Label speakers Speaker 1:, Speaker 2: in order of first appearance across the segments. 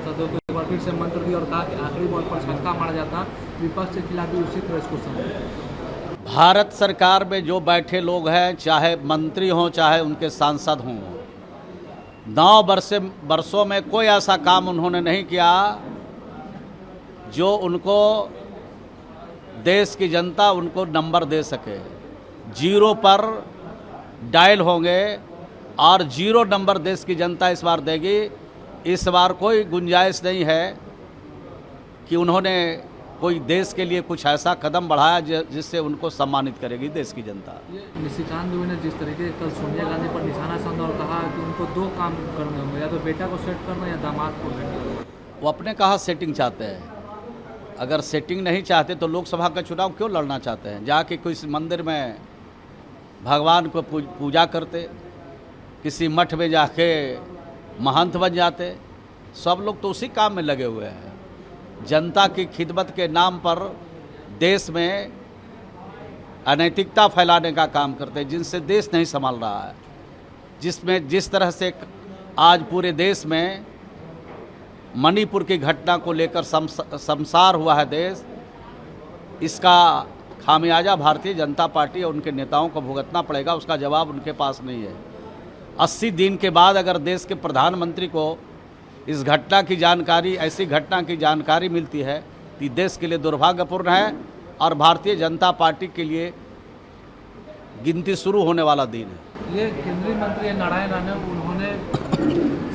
Speaker 1: सांसदों को एक बार फिर से मंत्र दिया और कहा कि आखिरी बॉल पर छक्का मारा जाता, विपक्ष के खिलाफ भी उसी तरह इसको समझे।
Speaker 2: भारत सरकार में जो बैठे लोग हैं, चाहे मंत्री हों चाहे उनके सांसद हों, 9 वर्षों में कोई ऐसा काम उन्होंने नहीं किया जो उनको देश की जनता उनको नंबर दे सके। 0 पर डायल होंगे और 0 नंबर देश की जनता इस बार देगी। इस बार कोई गुंजाइश नहीं है कि उन्होंने कोई देश के लिए कुछ ऐसा कदम बढ़ाया जिससे उनको सम्मानित करेगी देश की जनता।
Speaker 1: निशिकांत दुबे ने जिस तरीके कल सोनिया गांधी पर निशाना साधा और कहा कि उनको 2 काम करने होंगे, या तो बेटा को सेट करना या दामाद को सेट करना।
Speaker 2: वो अपने कहा सेटिंग चाहते हैं। अगर सेटिंग नहीं चाहते तो लोकसभा का चुनाव क्यों लड़ना चाहते हैं? जाके किसी मंदिर में भगवान को पूजा करते, किसी मठ में जाके महंत बन जाते। सब लोग तो उसी काम में लगे हुए हैं। जनता की खिदमत के नाम पर देश में अनैतिकता फैलाने का काम करते हैं, जिनसे देश नहीं संभाल रहा है। जिस तरह से आज पूरे देश में मणिपुर की घटना को लेकर शर्मसार हुआ है देश, इसका खामियाजा भारतीय जनता पार्टी और उनके नेताओं को भुगतना पड़ेगा। उसका जवाब उनके पास नहीं है। 80 दिन के बाद अगर देश के प्रधानमंत्री को इस घटना की जानकारी, ऐसी घटना की जानकारी मिलती है तो ये देश के लिए दुर्भाग्यपूर्ण है और भारतीय जनता पार्टी के लिए गिनती शुरू होने वाला दिन है।
Speaker 1: ये केंद्रीय मंत्री नारायण राणे, उन्होंने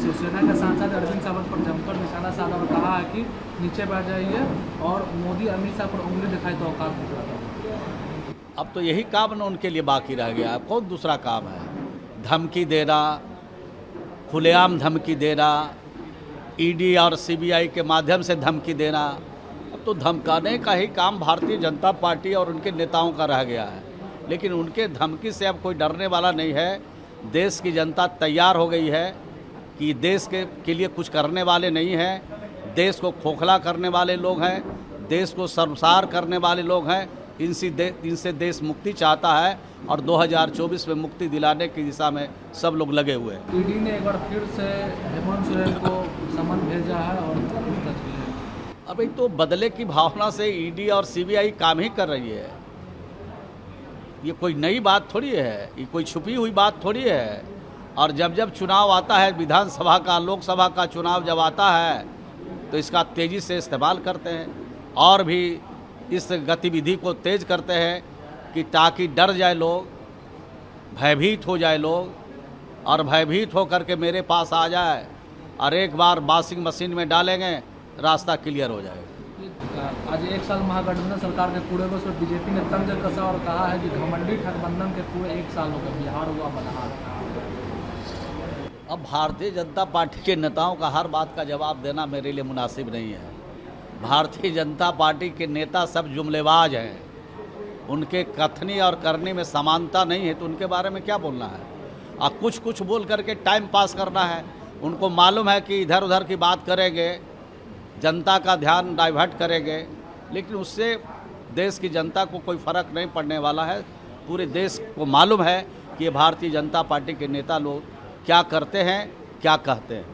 Speaker 1: शिवसेना के सांसद अरविंद सावंत पर जमकर निशाना साधा और कहा है कि नीचे बैठ जाइए और मोदी अमित शाह पर उंगली दिखाई तो औकात दिखाता।
Speaker 2: अब तो यही काम ना उनके लिए बाकी रह गया। कौन दूसरा काम है? धमकी देना, खुलेआम धमकी देना, ईडी और सीबीआई के माध्यम से धमकी देना। अब तो धमकाने का ही काम भारतीय जनता पार्टी और उनके नेताओं का रह गया है। लेकिन उनके धमकी से अब कोई डरने वाला नहीं है। देश की जनता तैयार हो गई है कि देश के लिए कुछ करने वाले नहीं हैं। देश को खोखला करने वाले लोग हैं, देश को शर्मसार करने वाले लोग हैं। इनसे देश मुक्ति चाहता है और 2024 में मुक्ति दिलाने की दिशा में सब लोग लगे हुए हैं।
Speaker 1: ईडी ने एक बार फिर से हेमंत सोरेन को समन भेजा है और
Speaker 2: अभी तो बदले की भावना से ईडी और सीबीआई काम ही कर रही है। ये कोई नई बात थोड़ी है, ये कोई छुपी हुई बात थोड़ी है। और जब चुनाव आता है, विधानसभा का, लोकसभा का चुनाव जब आता है तो इसका तेज़ी से इस्तेमाल करते हैं और भी इस गतिविधि को तेज करते हैं कि ताकि डर जाए लोग, भयभीत हो जाए लोग और भयभीत हो करके मेरे पास आ जाए और एक बार वॉशिंग मशीन में डालेंगे, रास्ता क्लियर हो जाएगा।
Speaker 1: आज 1 साल महागठबंधन सरकार के पूरे को सिर्फ बीजेपी ने तंज कसा और कहा है कि घमंडी गठबंधन के पूरे 1 साल हो गए, बिहार हुआ बदहाल।
Speaker 2: अब भारतीय जनता पार्टी के नेताओं का हर बात का जवाब देना मेरे लिए मुनासिब नहीं है। भारतीय जनता पार्टी के नेता सब जुमलेबाज हैं। उनके कथनी और करनी में समानता नहीं है तो उनके बारे में क्या बोलना है? और कुछ बोल करके टाइम पास करना है। उनको मालूम है कि इधर उधर की बात करेंगे, जनता का ध्यान डाइवर्ट करेंगे, लेकिन उससे देश की जनता को कोई फ़र्क नहीं पड़ने वाला है। पूरे देश को मालूम है कि ये भारतीय जनता पार्टी के नेता लोग क्या करते हैं, क्या कहते हैं।